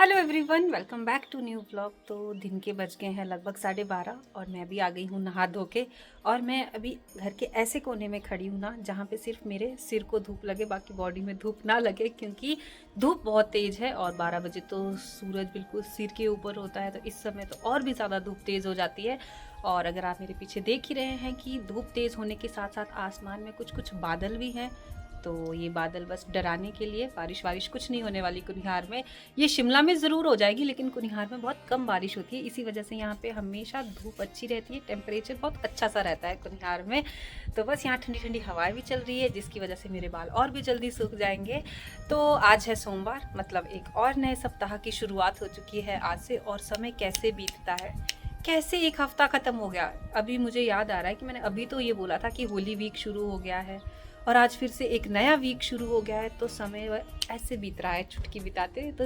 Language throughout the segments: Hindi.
Hello everyone, welcome back to new vlog. तो दिन के बज गए हैं लगभग 12:30 और मैं अभी आ गई हूँ नहा धो के। और मैं अभी घर के ऐसे कोने में खड़ी हूँ ना जहाँ पे सिर्फ मेरे सिर को धूप लगे, बाकी बॉडी में धूप ना लगे, क्योंकि धूप बहुत तेज़ है। और 12 बजे तो सूरज बिल्कुल सिर के ऊपर होता है, तो इस समय तो और भी ज़्यादा धूप तेज़ हो जाती है। और अगर आप मेरे पीछे देख ही रहे हैं कि धूप तेज़ होने के साथ साथ आसमान में कुछ कुछ बादल भी हैं, तो ये बादल बस डराने के लिए। बारिश वारिश कुछ नहीं होने वाली कुनिहार में। ये शिमला में ज़रूर हो जाएगी, लेकिन कुनिहार में बहुत कम बारिश होती है, इसी वजह से यहाँ पे हमेशा धूप अच्छी रहती है, टेम्परेचर बहुत अच्छा सा रहता है कुनिहार में। तो बस यहाँ ठंडी ठंडी हवाएं भी चल रही है, जिसकी वजह से मेरे बाल और भी जल्दी सूख जाएंगे। तो आज है सोमवार, मतलब एक और नए सप्ताह की शुरुआत हो चुकी है आज से। और समय कैसे बीतता है, कैसे एक हफ्ता ख़त्म हो गया। अभी मुझे याद आ रहा है कि मैंने अभी तो ये बोला था कि होली वीक शुरू हो गया है, और आज फिर से एक नया वीक शुरू हो गया है। तो समय ऐसे बीत रहा है चुटकी बिताते। तो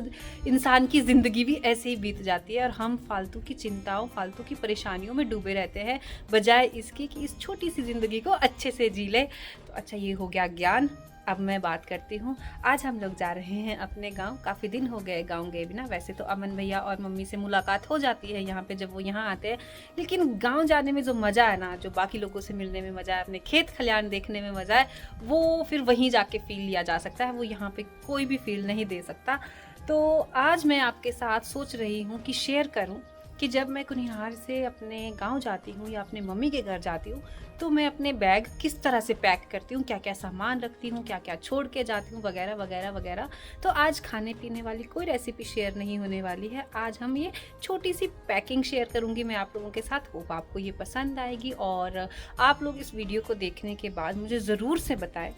इंसान की ज़िंदगी भी ऐसे ही बीत जाती है, और हम फालतू की चिंताओं, फालतू की परेशानियों में डूबे रहते हैं, बजाय इसके कि इस छोटी सी ज़िंदगी को अच्छे से जी ले। तो अच्छा, ये हो गया ज्ञान। अब मैं बात करती हूँ। आज हम लोग जा रहे हैं अपने गांव। काफ़ी दिन हो गए गांव गए बिना। वैसे तो अमन भैया और मम्मी से मुलाकात हो जाती है यहाँ पे जब वो यहाँ आते हैं, लेकिन गांव जाने में जो मज़ा है ना, जो बाकी लोगों से मिलने में मज़ा है, अपने खेत खलियान देखने में मज़ा है, वो फिर वहीं जाके फील लिया जा सकता है। वो यहाँ पे कोई भी फील नहीं दे सकता। तो आज मैं आपके साथ सोच रही हूँ कि शेयर करूँ कि जब मैं कुनिहार से अपने गांव जाती हूँ या अपने मम्मी के घर जाती हूँ, तो मैं अपने बैग किस तरह से पैक करती हूँ, क्या क्या सामान रखती हूँ, क्या क्या छोड़ के जाती हूँ, वगैरह वगैरह वगैरह। तो आज खाने पीने वाली कोई रेसिपी शेयर नहीं होने वाली है। आज हम ये छोटी सी पैकिंग शेयर करूँगी मैं आप लोगों के साथ। होप आपको ये पसंद आएगी, और आप लोग इस वीडियो को देखने के बाद मुझे ज़रूर से बताएं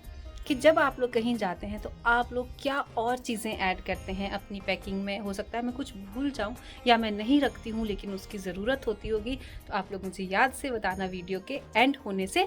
कि जब आप लोग कहीं जाते हैं तो आप लोग क्या और चीज़ें ऐड करते हैं अपनी पैकिंग में। हो सकता है मैं कुछ भूल जाऊं, या मैं नहीं रखती हूं लेकिन उसकी ज़रूरत होती होगी, तो आप लोग मुझे याद से बताना वीडियो के एंड होने से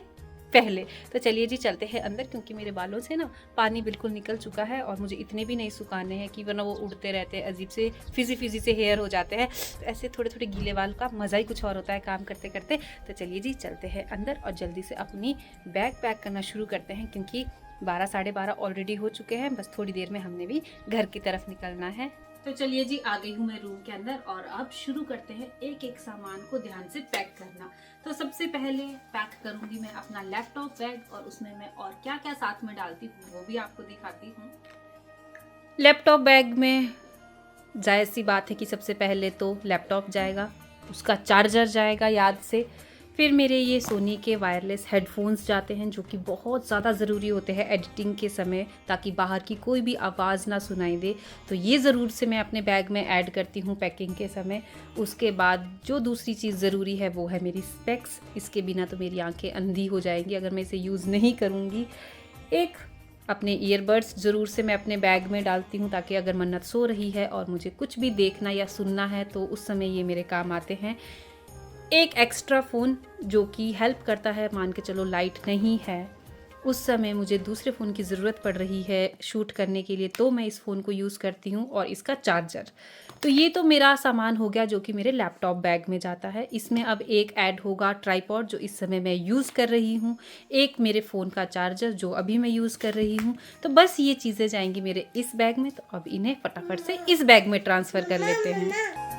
पहले। तो चलिए जी, चलते हैं अंदर, क्योंकि मेरे बालों से ना पानी बिल्कुल निकल चुका है, और मुझे इतने भी नहीं सुखाने हैं कि वरना वो उड़ते रहते हैं, अजीब से फिजी फिजी से हेयर हो जाते हैं। तो ऐसे थोड़े थोड़े गीले बाल का मज़ा ही कुछ और होता है काम करते करते। तो चलिए जी, चलते हैं अंदर और जल्दी से अपनी बैग पैक करना शुरू करते हैं, क्योंकि 12 12:30 ऑलरेडी हो चुके हैं। बस थोड़ी देर में हमने भी घर की तरफ निकलना है। तो चलिए जी, आ गई हूँ मैं रूम के अंदर, और अब शुरू करते हैं एक एक सामान को ध्यान से पैक करना। तो सबसे पहले पैक करूंगी मैं अपना लैपटॉप बैग, और उसमें मैं और क्या क्या साथ में डालती हूँ वो भी आपको दिखाती हूँ। लैपटॉप बैग में जायज़ सी बात है कि सबसे पहले तो लैपटॉप जाएगा, उसका चार्जर जाएगा याद से, फिर मेरे ये सोनी के वायरलेस हेडफोन्स जाते हैं, जो कि बहुत ज़्यादा ज़रूरी होते हैं एडिटिंग के समय, ताकि बाहर की कोई भी आवाज़ ना सुनाई दे। तो ये ज़रूर से मैं अपने बैग में ऐड करती हूँ पैकिंग के समय। उसके बाद जो दूसरी चीज़ ज़रूरी है वो है मेरी स्पेक्स। इसके बिना तो मेरी आंखें अंधी हो जाएंगी अगर मैं इसे यूज़ नहीं करूँगी। एक अपने ईयरबड्स ज़रूर से मैं अपने बैग में डालती हूँ, ताकि अगर मन्नत सो रही है और मुझे कुछ भी देखना या सुनना है तो उस समय ये मेरे काम आते हैं। एक एक्स्ट्रा फ़ोन जो कि हेल्प करता है, मान के चलो लाइट नहीं है, उस समय मुझे दूसरे फ़ोन की ज़रूरत पड़ रही है शूट करने के लिए, तो मैं इस फ़ोन को यूज़ करती हूँ। और इसका चार्जर। तो ये तो मेरा सामान हो गया जो कि मेरे लैपटॉप बैग में जाता है। इसमें अब एक ऐड होगा ट्राइपॉड, जो इस समय मैं यूज़ कर रही हूँ, एक मेरे फ़ोन का चार्जर जो अभी मैं यूज़ कर रही हूँ। तो बस ये चीज़ें जाएंगी मेरे इस बैग में। तो अब इन्हें फटाफट से इस बैग में ट्रांसफ़र कर लेते हैं।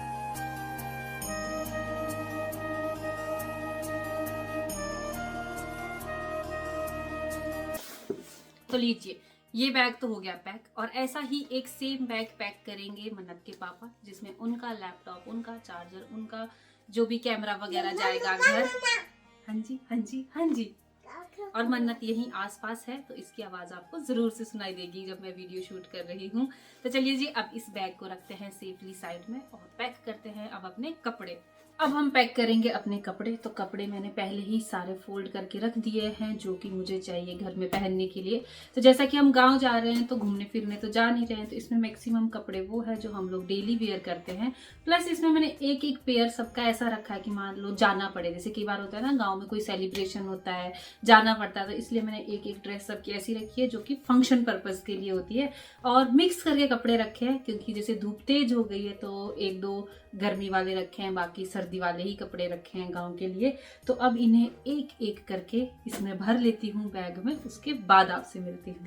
तो लीजिए, ये बैग तो हो गया पैक, और ऐसा ही एक सेम बैग पैक करेंगे मन्नत के पापा, जिसमें उनका लैपटॉप, उनका चार्जर, उनका जो भी कैमरा वगैरह जाएगा घर। हाँ जी, हाँ जी, हाँ जी। और मन्नत यहीं आसपास है, तो इसकी आवाज़ आपको ज़रूर से सुनाई देगी जब मैं वीडियो शूट कर रही हूँ। तो चलिए जी, अब इस बैग को रखते हैं सेफली साइड में, और पैक करते हैं अब अपने कपड़े। अब हम पैक करेंगे अपने कपड़े। तो कपड़े मैंने पहले ही सारे फोल्ड करके रख दिए हैं, जो कि मुझे चाहिए घर में पहनने के लिए। तो जैसा कि हम गांव जा रहे हैं तो घूमने फिरने तो जा नहीं रहे हैं, तो इसमें मैक्सिमम कपड़े वो है जो हम लोग डेली वेयर करते हैं। प्लस इसमें मैंने एक एक पेयर सबका ऐसा रखा है कि मान लो जाना पड़े, जैसे कई बार होता है ना गाँव में कोई सेलिब्रेशन होता है, जाना पड़ता है, तो इसलिए मैंने एक एक ड्रेस सबकी ऐसी रखी है जो कि फंक्शन पर्पज़ के लिए होती है। और मिक्स करके कपड़े रखे हैं, क्योंकि जैसे धूप तेज हो गई है तो एक दो गर्मी वाले रखे हैं, बाकी सर्दी वाले ही कपड़े रखे हैं गांव के लिए। तो अब इन्हें एक एक करके इसमें भर लेती हूँ बैग में, उसके बाद आपसे मिलती हूँ।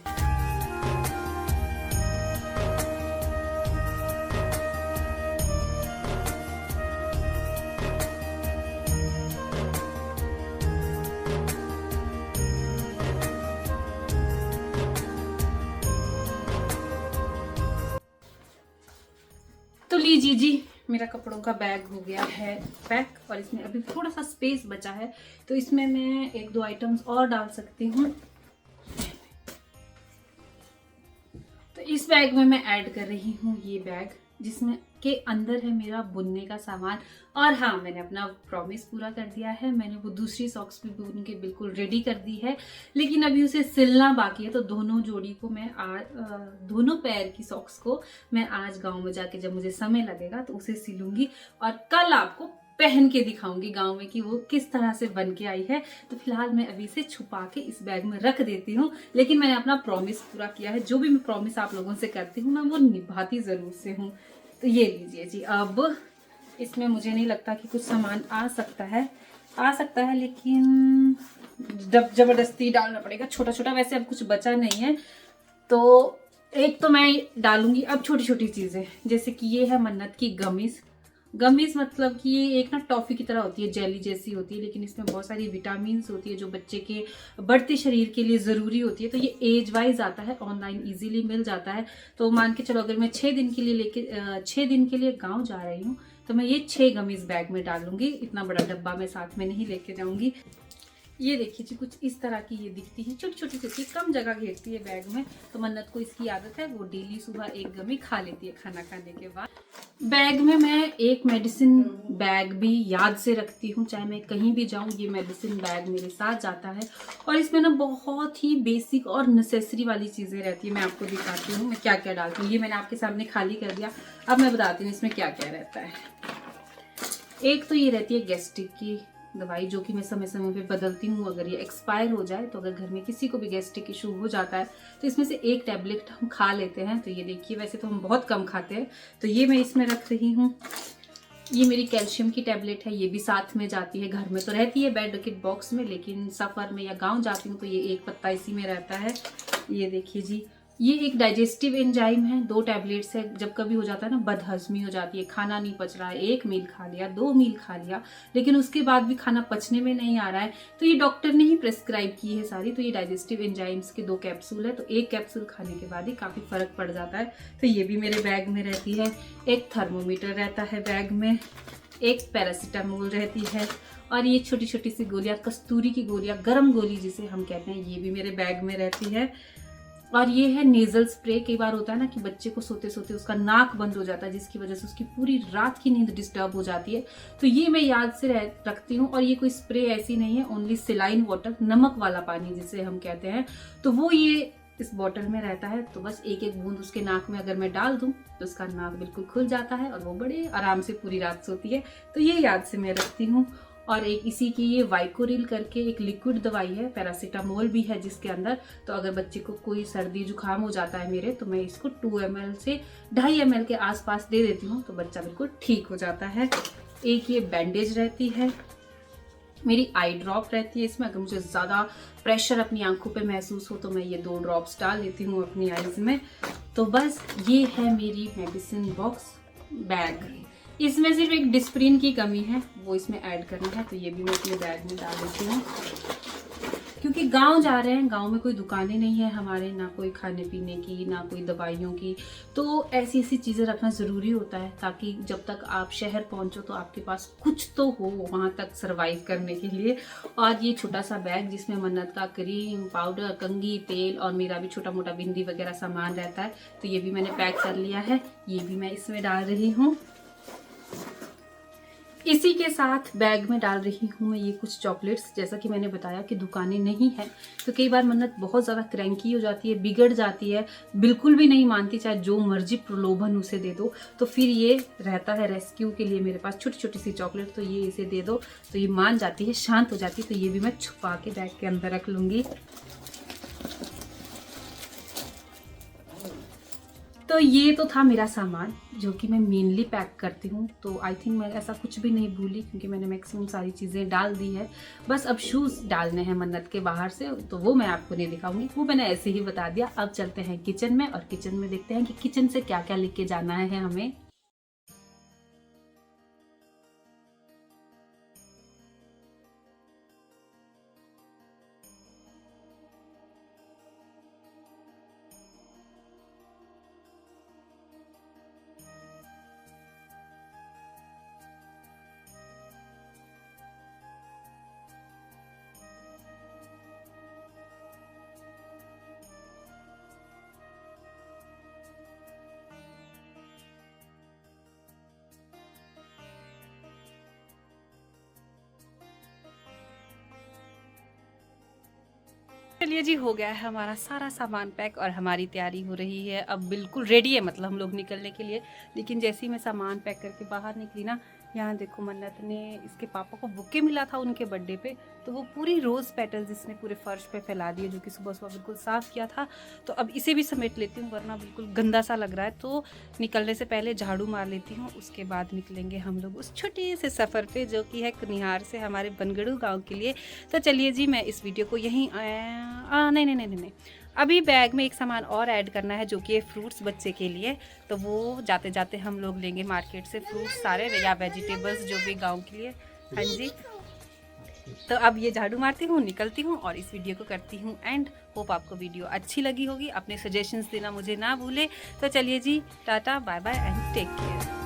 तो लीजिए जी, मेरा कपड़ों का बैग हो गया है पैक, और इसमें अभी थोड़ा सा स्पेस बचा है, तो इसमें मैं एक दो आइटम्स और डाल सकती हूँ। तो इस बैग में मैं ऐड कर रही हूँ ये बैग, जिसमें के अंदर है मेरा बुनने का सामान। और हाँ, मैंने अपना प्रॉमिस पूरा कर दिया है, मैंने वो दूसरी सॉक्स भी बुन के बिल्कुल रेडी कर दी है, लेकिन अभी उसे सिलना बाकी है। तो दोनों जोड़ी को मैं आज दोनों पैर की सॉक्स को मैं आज गांव में जाके जब मुझे समय लगेगा तो उसे सिलूंगी, और कल आपको पहन के दिखाऊंगी गांव में कि वो किस तरह से बन के आई है। तो फिलहाल मैं अभी इसे छुपा के इस बैग में रख देती हूँ, लेकिन मैंने अपना प्रॉमिस पूरा किया है। जो भी मैं प्रॉमिस आप लोगों से करती हूँ मैं वो निभाती जरूर से हूँ। तो ये लीजिए जी, अब इसमें मुझे नहीं लगता कि कुछ सामान आ सकता है, लेकिन जब जबरदस्ती डालना पड़ेगा छोटा छोटा। वैसे अब कुछ बचा नहीं है, तो एक तो मैं डालूंगी अब छोटी छोटी चीजें, जैसे कि ये है मन्नत की गमीज। गमीज मतलब कि ये एक ना टॉफी की तरह होती है, जेली जैसी होती है, लेकिन इसमें बहुत सारी विटामिन होती है जो बच्चे के बढ़ते शरीर के लिए ज़रूरी होती है। तो ये एज वाइज आता है, ऑनलाइन इजीली मिल जाता है। तो मान के चलो, अगर मैं 6 दिन के लिए 6 दिन के लिए गाँव जा रही हूँ तो मैं ये 6 गमीज बैग में डालूंगी। इतना बड़ा डब्बा मैं साथ में नहीं लेके जाऊंगी। ये देखिए जी, कुछ इस तरह की ये दिखती है, छोटी छोटी सी, कम जगह घेरती है बैग में। तो मन्नत को इसकी आदत है, वो डेली सुबह एक गमी खा लेती है खाना खाने के बाद। बैग में मैं एक मेडिसिन बैग भी याद से रखती हूँ, चाहे मैं कहीं भी जाऊँ ये मेडिसिन बैग मेरे साथ जाता है। और इसमें ना बहुत ही बेसिक और नेसेसरी वाली चीज़ें रहती है। मैं आपको दिखाती हूँ मैं क्या क्या डालती हूँ। ये मैंने आपके सामने खाली कर दिया, अब मैं बताती हूँ इसमें क्या क्या रहता है। एक तो ये रहती है गैस्ट्रिक की दवाई, जो कि मैं समय समय पे बदलती हूँ। अगर ये एक्सपायर हो जाए, तो अगर घर में किसी को भी गैस्ट्रिक इशू हो जाता है तो इसमें से एक टैबलेट हम खा लेते हैं। तो ये देखिए, वैसे तो हम बहुत कम खाते हैं, तो ये मैं इसमें रख रही हूँ। ये मेरी कैल्शियम की टैबलेट है, ये भी साथ में जाती है। घर में तो रहती है बेड किट बॉक्स में, लेकिन सफ़र में या गाँव जाती हूँ तो ये एक पत्ता इसी में रहता है। ये देखिए जी, ये एक डाइजेस्टिव एंजाइम है, 2 टैबलेट्स है। जब कभी हो जाता है ना बदहजमी हो जाती है, खाना नहीं पच रहा है, 1 मील खा लिया, 2 मील खा लिया, लेकिन उसके बाद भी खाना पचने में नहीं आ रहा है, तो ये डॉक्टर ने ही प्रेस्क्राइब की है सारी। तो ये डाइजेस्टिव एंजाइम्स के 2 कैप्सूल है, तो एक कैप्सूल खाने के बाद ही काफ़ी फर्क पड़ जाता है। तो ये भी मेरे बैग में रहती है। एक थर्मोमीटर रहता है बैग में, एक पैरासीटामोल रहती है, और ये छोटी छोटी सी गोलियाँ, कस्तूरी की गोलियाँ, गर्म गोली जिसे हम कहते हैं, ये भी मेरे बैग में रहती है। और ये है नेजल स्प्रे। कई बार होता है ना कि बच्चे को सोते सोते उसका नाक बंद हो जाता है, जिसकी वजह से उसकी पूरी रात की नींद डिस्टर्ब हो जाती है, तो ये मैं याद से रखती हूँ। और ये कोई स्प्रे ऐसी नहीं है, ओनली सिलाइन वाटर, नमक वाला पानी जिसे हम कहते हैं, तो वो ये इस बॉटल में रहता है। तो बस एक एक बूंद उसके नाक में अगर मैं डाल दूं तो उसका नाक बिल्कुल खुल जाता है और वो बड़े आराम से पूरी रात सोती है। तो ये याद से मैं रखती हूँ। और एक इसी की ये वाइकोरिल करके एक लिक्विड दवाई है, पैरासीटामोल भी है जिसके अंदर। तो अगर बच्चे को कोई सर्दी जुकाम हो जाता है मेरे, तो मैं इसको 2 ml से 2.5 ml के आसपास दे देती हूँ, तो बच्चा बिल्कुल ठीक हो जाता है। एक ये बैंडेज रहती है, मेरी आई ड्रॉप रहती है इसमें। अगर मुझे ज़्यादा प्रेशर अपनी आंखों पे महसूस हो तो मैं ये 2 ड्रॉप्स डाल लेती हूँ अपनी आईज में। तो बस ये है मेरी मेडिसिन बॉक्स बैग। इसमें सिर्फ एक डिस्प्रिन की कमी है, वो इसमें ऐड करना है, तो ये भी मैं अपने बैग में डाल देती हूँ। क्योंकि गांव जा रहे हैं, गांव में कोई दुकानें नहीं है हमारे, ना कोई खाने पीने की, ना कोई दवाइयों की, तो ऐसी ऐसी चीज़ें रखना ज़रूरी होता है, ताकि जब तक आप शहर पहुंचो तो आपके पास कुछ तो हो वहां तक सरवाइव करने के लिए। और ये छोटा सा बैग जिसमें मन्नत का क्रीम, पाउडर, कंघी, तेल और मेरा भी छोटा मोटा बिंदी वगैरह सामान रहता है, तो ये भी मैंने पैक कर लिया है, ये भी मैं इसमें डाल रही हूँ। इसी के साथ बैग में डाल रही हूँ मैं ये कुछ चॉकलेट्स। जैसा कि मैंने बताया कि दुकानें नहीं है, तो कई बार मन्नत बहुत ज़्यादा क्रैंकी हो जाती है, बिगड़ जाती है, बिल्कुल भी नहीं मानती, चाहे जो मर्जी प्रलोभन उसे दे दो, तो फिर ये रहता है रेस्क्यू के लिए मेरे पास छोटी छोटी सी चॉकलेट। तो ये इसे दे दो तो ये मान जाती है, शांत हो जाती है। तो ये भी मैं छुपा के बैग के अंदर रख लूँगी। तो ये तो था मेरा सामान जो कि मैं मेनली पैक करती हूँ। तो आई थिंक मैं ऐसा कुछ भी नहीं भूली, क्योंकि मैंने मैक्सिमम सारी चीज़ें डाल दी है। बस अब शूज़ डालने हैं मन्नत के बाहर से, तो वो मैं आपको नहीं दिखाऊंगी, वो मैंने ऐसे ही बता दिया। अब चलते हैं किचन में, और किचन में देखते हैं कि किचन से क्या क्या लेके जाना है हमें। चलिए जी, हो गया है हमारा सारा सामान पैक और हमारी तैयारी हो रही है, अब बिल्कुल रेडी है मतलब हम लोग निकलने के लिए। लेकिन जैसे ही मैं सामान पैक करके बाहर निकली ना, यहाँ देखो मन्नत ने इसके पापा को बुके मिला था उनके बर्थडे पे, तो वो पूरी रोज़ पेटल्स इसने पूरे फर्श पे फैला दिए, जो कि सुबह सुबह बिल्कुल साफ़ किया था। तो अब इसे भी समेट लेती हूँ, वरना बिल्कुल गंदा सा लग रहा है। तो निकलने से पहले झाड़ू मार लेती हूँ, उसके बाद निकलेंगे हम लोग उस छोटे से सफ़र पे, जो कि है कुनिहार से हमारे बनगड़ू गाँव के लिए। तो चलिए जी, मैं इस वीडियो को यहीं नहीं, अभी बैग में एक सामान और ऐड करना है, जो कि है फ्रूट्स बच्चे के लिए। तो वो जाते जाते हम लोग लेंगे मार्केट से फ्रूट्स सारे या वेजिटेबल्स जो भी गांव के लिए। हाँ जी, तो अब ये झाड़ू मारती हूँ, निकलती हूँ और इस वीडियो को करती हूँ एंड। होप आपको वीडियो अच्छी लगी होगी, अपने सजेशंस देना मुझे ना भूले। तो चलिए जी, tata bye bye and take care.